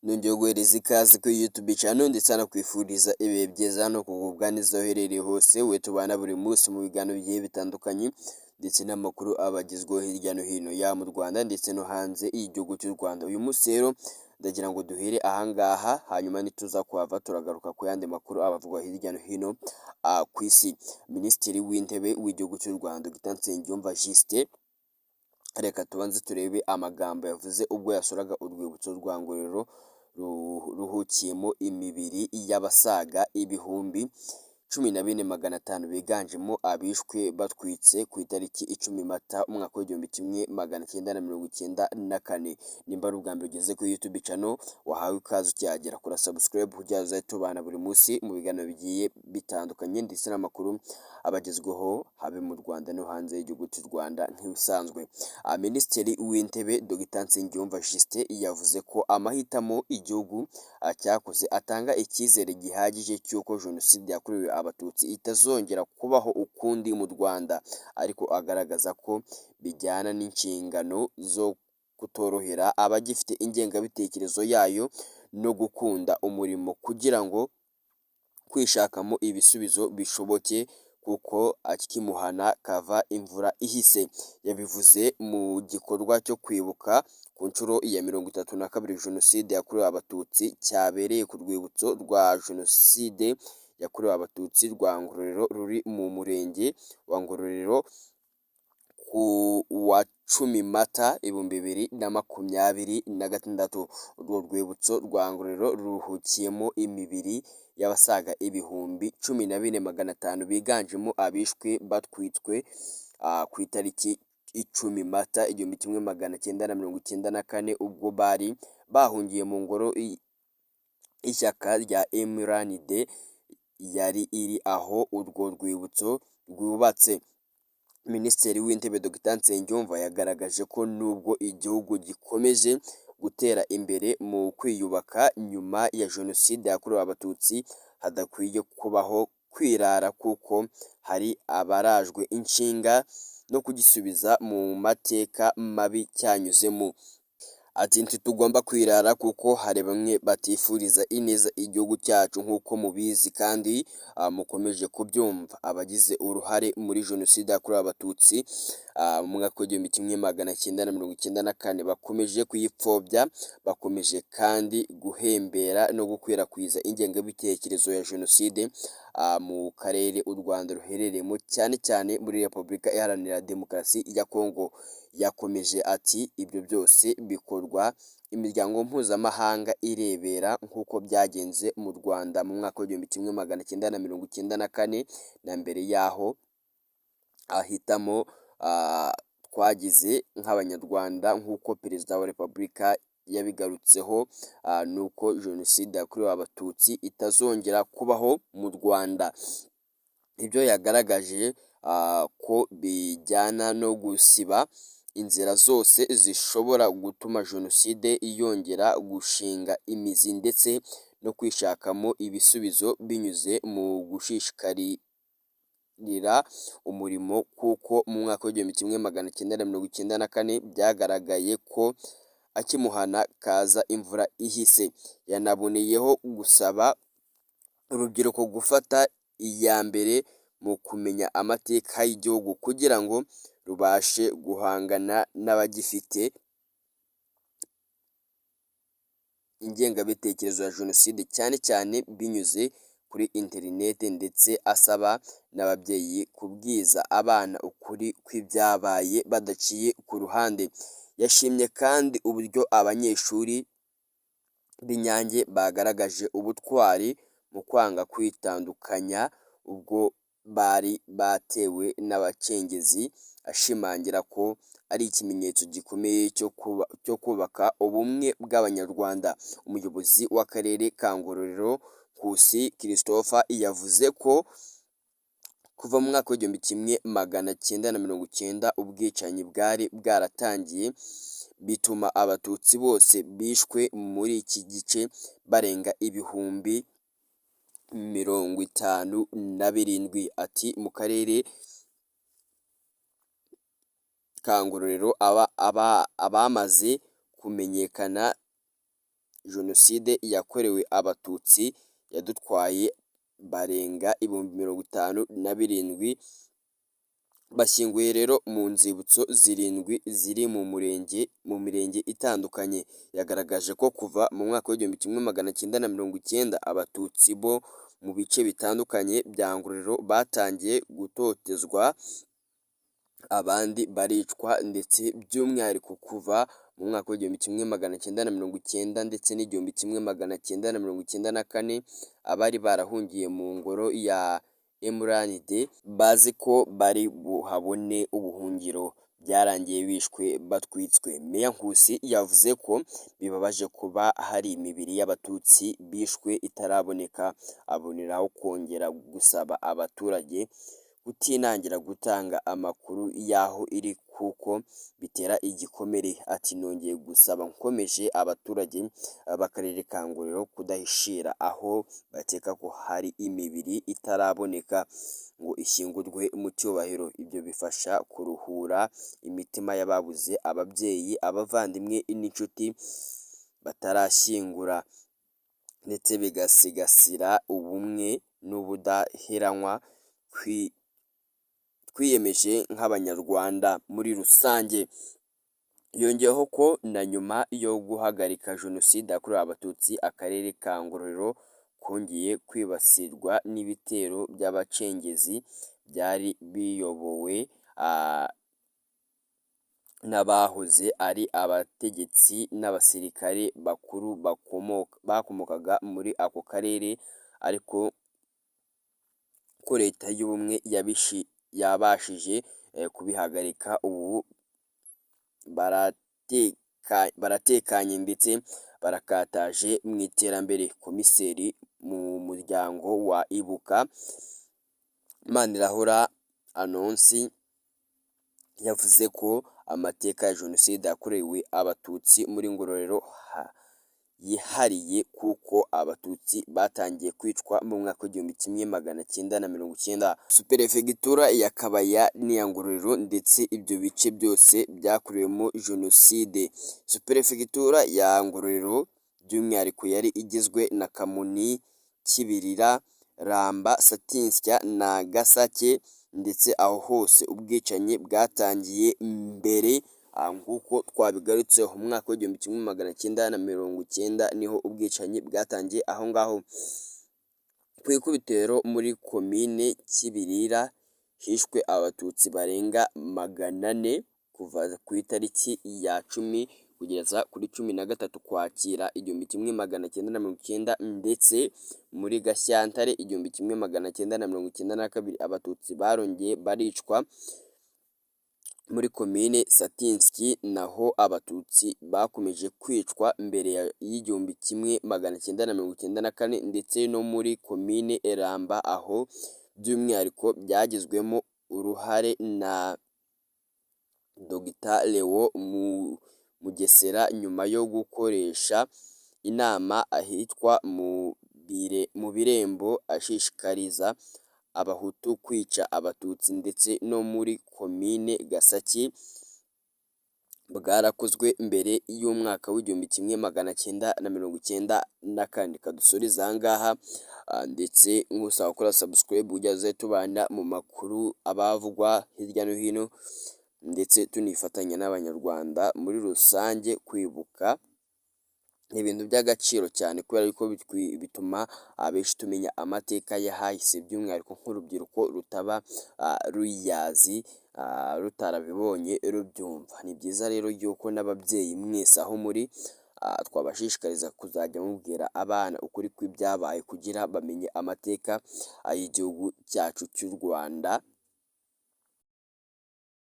Nongeye guhereza ikaze kuri YouTube channel ndetse anakwifuriza ibihe byiza no kugubwa neza aho uherereye hose, we tubana buri munsi mu biganiro bigiye bitandukanye ndetse n'amakuru abagezweho hirya no hino ya mu Rwanda ndetse no hanze y'igihugu cy'u Rwanda. Uyu munsi rero ndagira ngo duhere ahangaha, hanyuma nituza kuhava turagaruka ku yandi makuru abavugwa hirya no hino ku isi. Minisitiri w'intebe w'igihugu cy'u Rwanda Dr Nsengiyumva Justin, reka tubanze turebe amagambo yavuze ubwo yasuraga urwibutso rwa Ngororero ruhukiyemo imibiri y'abasaga ibihumbi 14,500 biganjemo abishwe batwitse ku itariki 10 Mata umwaka w'1994. Nimba ari ubwa mbere ugeze kuri YouTube channel, wahawe ikaze ukihagera, kora subscribe kugira ngo tubana buri munsi mu biganiro bigiye bitandukanye ndetse n'amakuru abagezweho habe mu Rwanda no hanze y'igihugu cy'u Rwanda nk'ibisanzwe. Minisitiri w'intebe Dr Nsengiyumva Justin yavuze ko amahitamo igihugu cyakoze atanga icyizere gihagije cy'uko jenoside yakorewe abatutsi itazongera kubaho ukundi mu Rwanda, ariko agaragaza ko bijyana n'inshingano zo kutorohera abagifite ingengabitekerezo yayo no gukunda umurimo kugira ngo kwishakamo ibisubizo bishoboke, kuko akimuhana kava imvura ihise. Yabivuze mu gikorwa cyo kwibuka ku nshuro ya 32 jenoside yakorewe abatutsi cyabereye ku rwibutso rwa jenoside yakorewe abatutsi rwa Ngororero ruri mu murenge wa Ngororero ku wa 10 Mata 2026. Urwo rwibutso rwa Ngororero ruruhukiyemo imibiri y'abasaga ibihumbi 14,500 biganjemo abishwe batwitswe ku itariki 10 Mata 1994 ubwo bari bahungiye mu ngoro y'ishyaka rya MRND yari iri aho urwo rwibutso rwubatse. Minisitiri w'intebe Dr Nsengiyumva yagaragaje ko nubwo igihugu gikomeje gutera imbere mu kwiyubaka nyuma ya jenoside yakorewe abatutsi, hadakwiye kubaho kwirara kuko hari abarajwe inshinga no kugisubiza mu mateka mabi cyanyuzemo. Ati ntitugomba kwirara kuko hari bamwe batifuriza ineza igihugu cyacu nk'uko mubizi kandi mukomeje kubyumva. Abagize uruhare muri jenoside yakorewe abatutsi mu mwaka w'1994 bakomeje kuyipfobya, bakomeje kandi guhembera no gukwirakwiza ingengabitekerezo ya jenoside mu karere u Rwanda ruherereyemo, cyane cyane muri Repubulika Iharanira Demokarasi ya Kongo. Yakomeje ati ibyo byose bikorwa imiryango mpuzamahanga irebera nk'uko byagenze mu Rwanda mu mwaka w'1994 na mbere yaho ahitamo twagize nk'abanyarwanda nk'uko Perezida wa Repubulika yabigarutseho, nuko jenoside yakorewe abatutsi itazongera kubaho mu Rwanda. Ibyo yagaragaje ko bijyana no gusiba inzira zose zishobora gutuma jenoside yongera gushinga imizi ndetse no kwishakamo ibisubizo binyuze mu gushishikarira umurimo, kuko mu mwaka w'1994 byagaragaye ko akimuhana kaza imvura ihise. Yanaboneyeho gusaba urubyiruko gufata iya mbere mu kumenya amateka y'igihugu kugira ngo rubashe guhangana n'abagifite ingengabitekerezo ya jenoside, cyane cyane binyuze kuri interineti, ndetse asaba n'ababyeyi kubwiza abana ukuri kw'ibyabaye badaciye ku ruhande. Yashimye kandi uburyo abanyeshuri b'Inyange bagaragaje ubutwari mu kwanga kwitandukanya ubwo bari batewe n'abacengezi, ashimangira ko ari ikimenyetso gikomeye cyo kubaka ubumwe bw'Abanyarwanda. Umuyobozi w'akarere ka Ngororero Nkusi Christopher yavuze ko kuva mu mwaka w'1990 ubwicanyi bwari bwaratangiye, bituma abatutsi bose bishwe muri iki gice barenga ibihumbi 57. Ati mu karere ka Ngororero abamaze kumenyekana Jenoside yakorewe Abatutsi yadutwaye barenga 57,000 bashyinguye rero mu nzibutso zirindwi ziri mu mirenge itandukanye. Yagaragaje ko kuva mu mwaka w'1990 Abatutsi bo mu bice bitandukanye bya Ngororero batangiye gutotezwa, abandi baricwa, ndetse by'umwihariko kuva mu mwaka w'1990 ndetse n'1994 abari barahungiye mu ngoro ya MRND bazi ko bari buhabone ubuhungiro byarangiye bishwe batwitswe. Meya Nkusi yavuze ko bibabaje kuba hari imibiri y'Abatutsi bishwe itaraboneka, aboneraho kongera gusaba abaturage kutinangira gutanga amakuru y'aho iri kuko bitera igikomere. Ati nongeye gusaba nkomeje abaturage b'akarere ka Ngororero kudahishira aho bakeka ko hari imibiri itaraboneka ngo ishyingurwe mu cyubahiro. Ibyo bifasha kuruhura imitima y'ababuze ababyeyi, abavandimwe n'inshuti batarashyingura, ndetse bigasigasira ubumwe n'ubudaheranwa twiyemeje nk'Abanyarwanda muri rusange. Yongeyeho ko na nyuma yo guhagarika Jenoside yakorewe Abatutsi, akarere ka Ngororero kongeye kwibasirwa n'ibitero by'abacengezi byari biyobowe n'abahoze ari abategetsi n'abasirikare bakuru bakomokaga muri ako karere, ariko ko Leta y'Ubumwe yabashije kubihagarika. Ubu baratekanye ndetse barakataje mu iterambere. Komiseri mu muryango wa Ibuka Manirahora Anonsi yavuze ko amateka ya Jenoside yakorewe Abatutsi muri Ngororero yihariye kuko Abatutsi batangiye kwicwa mu mwaka w'1990. Superefegitura ya Kabaya n'iya Ngororero ndetse ibyo bice byose byakorewemo Jenoside. Superefegitura ya Ngororero by'umwihariko yari igizwe na Kamonyi, Kibirira, Ramba, Satinsya na Gasake, ndetse aho hose ubwicanyi bwatangiye mbere nk'uko twabigarutseho. Mu mwaka w'1990 niho ubwicanyi bwatangiye aho ngaho. Ku ikubitiro muri komine Kibirira hishwe Abatutsi barenga 400 kuva ku itariki ya 10 kugeza kuri 13 Ukwakira 1990, ndetse muri Gashyantare 1992 Abatutsi barongeye baricwa muri komine Satinsky, naho Abatutsi bakomeje kwicwa mbere y'1994 ndetse no muri komine Ramba, aho by'umwihariko byagizwemo uruhare na Dr Leo Mugesera nyuma yo gukoresha inama ahitwa mu Birembo ashishikariza Abahutu kwica Abatutsi, ndetse no muri komine Gasaki bwarakozwe mbere y'umwaka w'1994. Kadusuriza aha ngaha, ndetse nk'usaba gukora subscribe ujya tubana mu makuru abavugwa hirya no hino, ndetse tunifatanya n'Abanyarwanda muri rusange. Kwibuka ni ibintu by'agaciro cyane kubera ko bituma abenshi tumenya amateka yahahise, by'umwihariko nk'urubyiruko rutaba ruyazi, rutarabibonye rubyumva. Ni byiza rero yuko n'ababyeyi mwese aho muri twabashishikariza kuzajya mubwira abana ukuri kw'ibyabaye kugira bamenye amateka y'igihugu cyacu cy'u Rwanda.